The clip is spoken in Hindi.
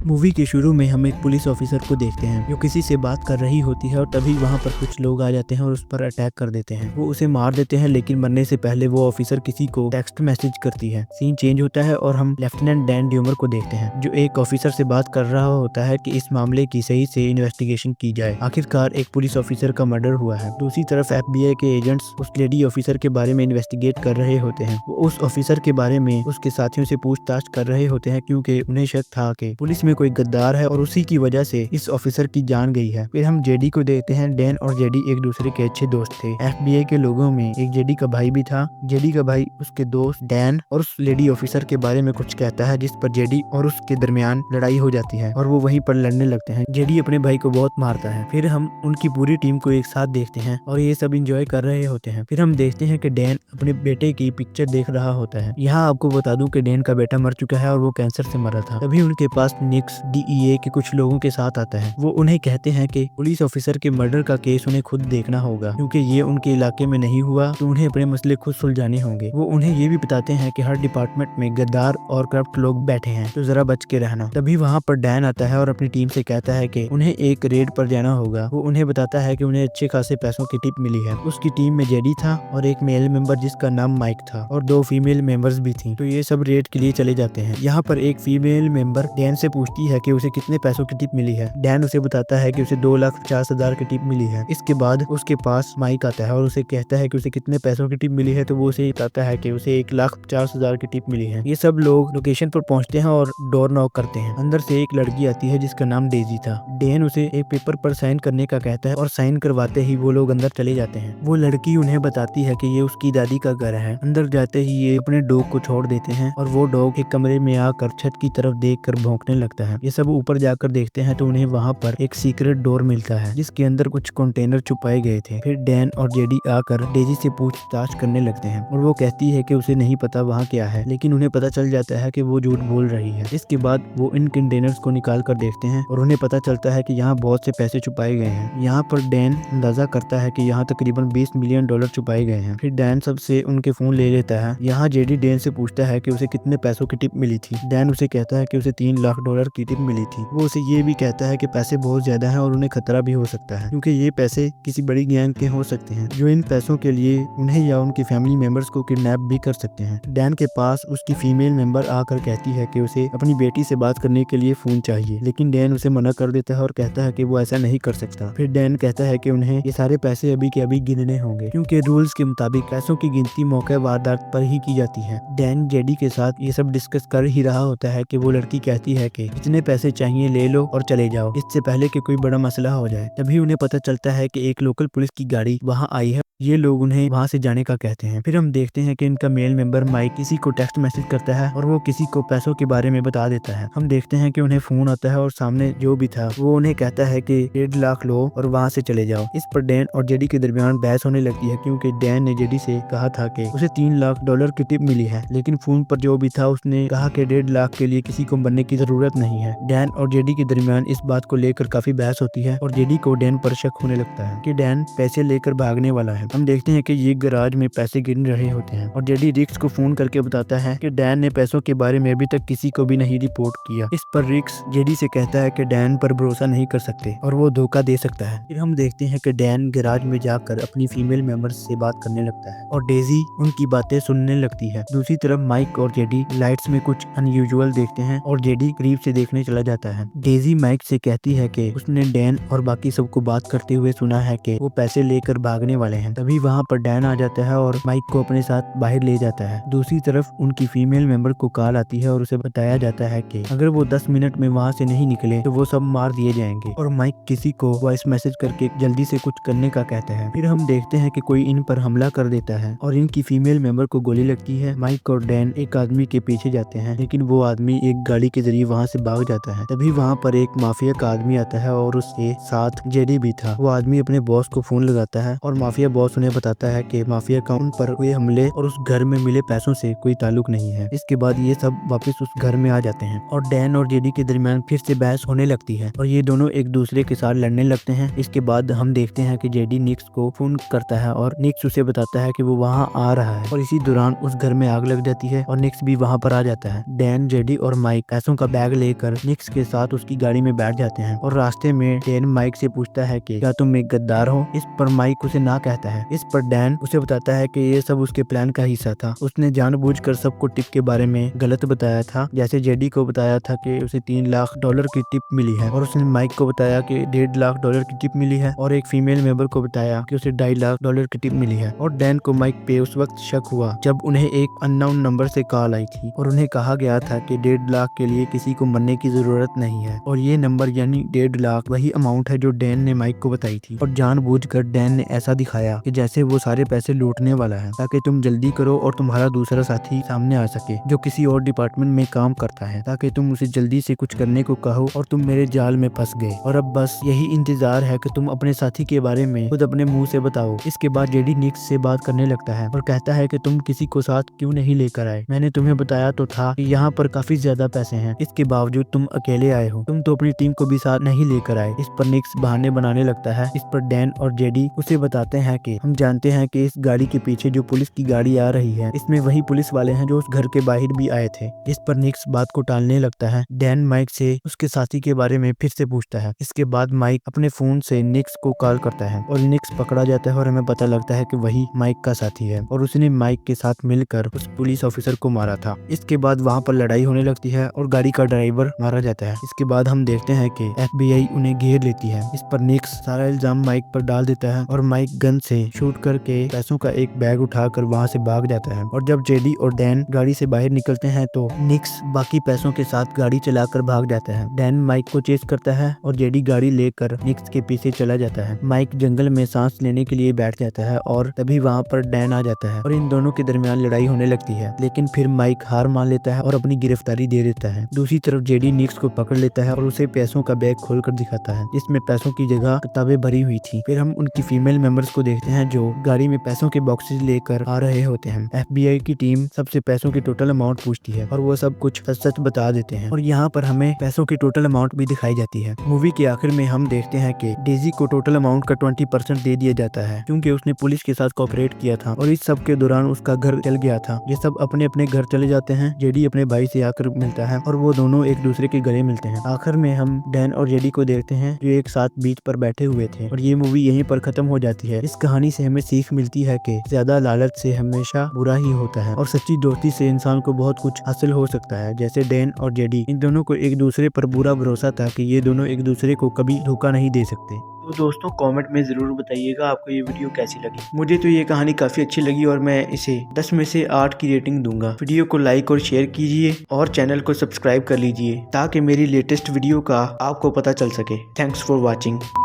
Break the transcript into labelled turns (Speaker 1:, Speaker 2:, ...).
Speaker 1: मूवी के शुरू में हम एक पुलिस ऑफिसर को देखते हैं जो किसी से बात कर रही होती है और तभी वहां पर कुछ लोग आ जाते हैं और उस पर अटैक कर देते हैं। वो उसे मार देते हैं, लेकिन मरने से पहले वो ऑफिसर किसी को टेक्स्ट मैसेज करती है। सीन चेंज होता है और हम लेफ्टिनेंट डैन ड्यूमर को देखते हैं जो एक ऑफिसर से बात कर रहा होता है कि इस मामले की सही से इन्वेस्टिगेशन की जाए। आखिरकार एक पुलिस ऑफिसर का मर्डर हुआ है। दूसरी तरफ FBI के एजेंट्स उस लेडी ऑफिसर के बारे में इन्वेस्टिगेट कर रहे होते हैं। वो उस ऑफिसर के बारे में उसके साथियों से पूछताछ कर रहे होते हैं क्योंकि उन्हें शक था कि पुलिस में कोई गद्दार है और उसी की वजह से इस ऑफिसर की जान गई है। फिर हम जेडी को देखते हैं। डैन और जेडी एक दूसरे के अच्छे दोस्त थे। FBI के लोगों में एक जेडी का भाई भी था। जेडी का भाई उसके दोस्त डैन और उस लेडी ऑफिसर के बारे में कुछ कहता है, जिस पर जेडी और उसके दरमियान लड़ाई हो जाती है और वो वहीं पर लड़ने लगते हैं। जेडी अपने भाई को बहुत मारता है। फिर हम उनकी पूरी टीम को एक साथ देखते हैं और ये सब इंजॉय कर रहे होते हैं। फिर हम देखते हैं कि डैन अपने बेटे की पिक्चर देख रहा होता है। यहाँ आपको बता दूं कि डैन का बेटा मर चुका है और वो कैंसर से मरा था। तभी उनके पास निक्स DEA के कुछ लोगों के साथ आता है। वो उन्हें कहते हैं कि पुलिस ऑफिसर के मर्डर का केस उन्हें खुद देखना होगा क्योंकि ये उनके इलाके में नहीं हुआ, तो उन्हें अपने मसले खुद सुलझाने होंगे। वो उन्हें ये भी बताते हैं कि हर डिपार्टमेंट में गद्दार और करप्ट लोग बैठे हैं, तो जरा बच के रहना। तभी वहाँ पर डैन आता है और अपनी टीम से कहता है कि उन्हें एक रेड पर जाना होगा। वो उन्हें बताता है कि उन्हें अच्छे खासे पैसों की टिप मिली है। उसकी टीम में जेडी था और एक मेल मेंबर जिसका नाम माइक था और 2 फीमेल मेंबर्स भी थी। तो ये सब रेड के लिए चले जाते हैं। यहाँ पर एक फीमेल मेंबर डैन से पूछती है कि उसे कितने पैसों की टिप मिली है। डैन उसे बताता है कि उसे 2,50,000 की टिप मिली है। इसके बाद उसके पास माइक आता है और उसे कहता है कि उसे कितने पैसों की टिप मिली है, तो वो उसे बताता है कि उसे 1,50,000 की टिप मिली है। ये सब लोग लोकेशन पर पहुंचते हैं और डोर नॉक करते हैं। अंदर से एक लड़की आती है जिसका नाम डेजी था। डैन उसे एक पेपर पर साइन करने का कहता है और साइन करवाते ही वो लोग अंदर चले जाते हैं। वो लड़की उन्हें बताती है कि ये उसकी दादी का घर है। अंदर जाते ही ये अपने डॉग को छोड़ देते हैं और वो डॉग एक कमरे में आकर छत की तरफ देखकर भौंकने लगता है। ये सब ऊपर जाकर देखते हैं तो उन्हें वहाँ पर एक सीक्रेट डोर मिलता है जिसके अंदर कुछ कंटेनर छुपाए गए थे। फिर डैन और जेडी आकर डेजी से पूछताछ करने लगते हैं और वो कहती है कि उसे नहीं पता वहाँ क्या है, लेकिन उन्हें पता चल जाता है कि वो झूठ बोल रही है। इसके बाद वो इन कंटेनर्स को निकाल कर देखते हैं और उन्हें पता चलता है कि यहाँ बहुत से पैसे छुपाए गए हैं। यहाँ पर डैन अंदाजा करता है कि यहाँ तकरीबन $20 मिलियन छुपाए गए हैं। फिर डैन सबसे उनके फोन ले लेता है। यहाँ जेडी डैन से पूछता है कि उसे कितने पैसों की टिप मिली थी। डैन उसे कहता है कि उसे $3 लाख की टिप मिली थी। वो उसे ये भी कहता है कि पैसे बहुत ज्यादा हैं और उन्हें खतरा भी हो सकता है क्योंकि ये पैसे किसी बड़ी गैंग के हो सकते हैं जो इन पैसों के लिए उन्हें या उनकी फैमिली मेंबर्स को किडनैप भी कर सकते हैं। डैन के पास उसकी फीमेल मेंबर आकर कहती है कि उसे अपनी बेटी से बात करने के लिए फोन चाहिए, लेकिन डैन उसे मना कर देता है और कहता है कि वो ऐसा नहीं कर सकता। फिर डैन कहता है कि उन्हें ये सारे पैसे अभी के अभी गिनने होंगे क्योंकि रूल्स के मुताबिक पैसों की गिनती मौके वारदात पर ही की जाती है। डैन जेडी के साथ ये सब डिस्कस कर ही रहा होता है कि वो लड़की कहती है कि जितने पैसे चाहिए ले लो और चले जाओ, इससे पहले कि कोई बड़ा मसला हो जाए। तभी उन्हें पता चलता है कि एक लोकल पुलिस की गाड़ी वहां आई है। ये लोग उन्हें वहां से जाने का कहते हैं। फिर हम देखते हैं कि इनका मेल मेंबर माइक किसी को टेक्स्ट मैसेज करता है और वो किसी को पैसों के बारे में बता देता है। हम देखते हैं कि उन्हें फोन आता है और सामने जो भी था वो उन्हें कहता है कि 1.5 लाख लो और वहां से चले जाओ। इस पर डैन और जेडी के दरमियान बहस होने लगती है क्योंकि डैन ने जेडी से कहा था कि उसे $3 लाख की टिप मिली है, लेकिन फोन पर जो भी था उसने कहा कि 1.5 लाख के लिए किसी को मरने की जरूरत नहीं है। डैन और जेडी के दरमियान इस बात को लेकर काफी बहस होती है और जेडी को डैन पर शक होने लगता है कि डैन पैसे लेकर भागने वाला है। हम देखते हैं कि ये गराज में पैसे गिन रहे होते हैं और जेडी रिक्स को फोन करके बताता है कि डैन ने पैसों के बारे में अभी तक किसी को भी नहीं रिपोर्ट किया। इस पर रिक्स जेडी से कहता है कि डैन पर भरोसा नहीं कर सकते और वो धोखा दे सकता है। फिर हम देखते हैं कि डैन गराज में जाकर अपनी फीमेल मेंबर्स से बात करने लगता है और डेजी उनकी बातें सुनने लगती है। दूसरी तरफ माइक और जेडी लाइट्स में कुछ अनयूजुअल देखते हैं और जेडी करीब से देखने चला जाता है। डेजी माइक से कहती है कि उसने डैन और बाकी सबको बात करते हुए सुना है कि वो पैसे लेकर भागने वाले हैं। तभी वहाँ पर डैन आ जाता है और माइक को अपने साथ बाहर ले जाता है। दूसरी तरफ उनकी फीमेल मेंबर को कॉल आती है और उसे बताया जाता है कि अगर वो 10 मिनट में वहाँ से नहीं निकले तो वो सब मार दिए जाएंगे और माइक किसी को वॉइस मैसेज करके जल्दी से कुछ करने का कहता है। फिर हम देखते हैं कि कोई इन पर हमला कर देता है और इनकी फीमेल मेंबर को गोली लगती है। माइक और डैन एक आदमी के पीछे जाते हैं, लेकिन वो आदमी एक गाड़ी के जरिए वहाँ से भाग जाता है। तभी वहाँ पर एक माफिया का आदमी आता है और उसके साथ जेडी भी था। वो आदमी अपने बॉस को फोन लगाता है और माफिया बॉस उन्हें बताता है कि माफिया का उन पर हुए हमले और उस घर में मिले पैसों से कोई ताल्लुक नहीं है। इसके बाद ये सब वापस उस घर में आ जाते हैं और डैन और जेडी के दरमियान फिर से बहस होने लगती है और ये दोनों एक दूसरे के साथ लड़ने लगते हैं। इसके बाद हम देखते हैं कि जेडी निक्स को फोन करता है और निक्स उसे बताता है कि वो वहाँ आ रहा है और इसी दौरान उस घर में आग लग जाती है और निक्स भी वहाँ पर आ जाता है। डैन, जेडी और माइक पैसों का बैग ले लेकर निक्स के साथ उसकी गाड़ी में बैठ जाते हैं और रास्ते में डैन माइक से पूछता है कि क्या तुम एक गद्दार हो। इस पर माइक उसे ना कहता है। इस पर डैन उसे बताता है कि ये सब उसके प्लान का हिस्सा था। उसने जानबूझकर सबको टिप के बारे में गलत बताया था। जैसे जेडी को बताया था कि उसे $3 लाख की टिप मिली है और उसने माइक को बताया कि $1.5 लाख की टिप मिली है और एक फीमेल मेंबर को बताया कि उसे $2.5 लाख की टिप मिली है। और डैन को माइक पे उस वक्त शक हुआ जब उन्हें एक अननोन नंबर से कॉल आई थी और उन्हें कहा गया था कि 1.5 लाख के लिए किसी को मरने की जरूरत नहीं है और ये नंबर यानी 1.5 लाख वही अमाउंट है जो डैन ने माइक को बताई थी। और जानबूझकर डैन ने ऐसा दिखाया कि जैसे वो सारे पैसे लूटने वाला है ताकि तुम जल्दी करो और तुम्हारा दूसरा साथी सामने आ सके जो किसी और डिपार्टमेंट में काम करता है ताकि तुम उसे जल्दी से कुछ करने को कहो और तुम मेरे जाल में फंस गए और अब बस यही इंतजार है कि तुम अपने साथी के बारे में खुद अपने मुंह से बताओ। इसके बाद जेडी निक्स से बात करने लगता है और कहता है कि तुम किसी को साथ क्यों नहीं लेकर आए। मैंने तुम्हें बताया तो था कि यहाँ पर काफी ज्यादा पैसे हैं, इसके बावजूद तुम अकेले आए हो। तुम तो अपनी टीम को भी साथ नहीं लेकर आए। इस पर निक्स बहाने बनाने लगता है। इस पर डैन और जेडी उसे बताते हैं कि हम जानते हैं कि इस गाड़ी के पीछे जो पुलिस की गाड़ी आ रही है इसमें वही पुलिस वाले हैं जो उस घर के बाहर भी आए थे। इस पर निक्स बात को टालने लगता है। डैन माइक से उसके साथी के बारे में फिर से पूछता है। इसके बाद माइक अपने फोन से निक्स को कॉल करता है और निक्स पकड़ा जाता है और हमें पता लगता है कि वही माइक का साथी है और उसने माइक के साथ मिलकर उस पुलिस ऑफिसर को मारा था। इसके बाद वहाँ पर लड़ाई होने लगती है और गाड़ी का ड्राइवर मारा जाता है। इसके बाद हम देखते हैं कि FBI उन्हें घेर लेती है। इस पर निक्स सारा इल्जाम माइक पर डाल देता है और माइक गन से शूट करके पैसों का एक बैग उठाकर वहाँ से भाग जाता है। और जब जेडी और डैन गाड़ी से बाहर निकलते हैं तो निक्स बाकी पैसों के साथ गाड़ी चलाकर भाग जाता है। डैन माइक को चेस करता है और जेडी गाड़ी लेकर निक्स के पीछे चला जाता है। माइक जंगल में सांस लेने के लिए बैठ जाता है और तभी वहाँ पर डैन आ जाता है और इन दोनों के दरमियान लड़ाई होने लगती है, लेकिन फिर माइक हार मान लेता है और अपनी गिरफ्तारी दे देता है। दूसरी तरफ जेडी निक्स को पकड़ लेता है और उसे पैसों का बैग खोलकर दिखाता है जिसमें पैसों की जगह किताबें भरी हुई थी। फिर हम उनकी फीमेल मेंबर्स को देखते हैं जो गाड़ी में पैसों के बॉक्सेस लेकर आ रहे होते हैं। FBI की टीम सबसे पैसों की टोटल अमाउंट पूछती है और वो सब कुछ सच सच बता देते हैं और यहाँ पर हमें पैसों की टोटल अमाउंट भी दिखाई जाती है। मूवी के आखिर में हम देखते हैं कि डेजी को टोटल अमाउंट का 20% दे दिया जाता है क्योंकि उसने पुलिस के साथ कोऑपरेट किया था और इस सब के दौरान उसका घर चल गया था। ये सब अपने अपने घर चले जाते हैं। जेडी अपने भाई से आकर मिलता है और वो दोनों एक दूसरे के गले मिलते हैं। आखिर में हम डैन और जेडी को देखते हैं जो एक साथ बीच पर बैठे हुए थे और ये मूवी यहीं पर खत्म हो जाती है। इस कहानी से हमें सीख मिलती है कि ज्यादा लालच से हमेशा बुरा ही होता है और सच्ची दोस्ती से इंसान को बहुत कुछ हासिल हो सकता है। जैसे डैन और जेडी, इन दोनों को एक दूसरे पर पूरा भरोसा था कि ये दोनों एक दूसरे को कभी धोखा नहीं दे सकते। तो दोस्तों कमेंट में ज़रूर बताइएगा आपको ये वीडियो कैसी लगी। मुझे तो ये कहानी काफ़ी अच्छी लगी और मैं इसे 10 में से 8 की रेटिंग दूंगा। वीडियो को लाइक और शेयर कीजिए और चैनल को सब्सक्राइब कर लीजिए ताकि मेरी लेटेस्ट वीडियो का आपको पता चल सके। Thanks for watching.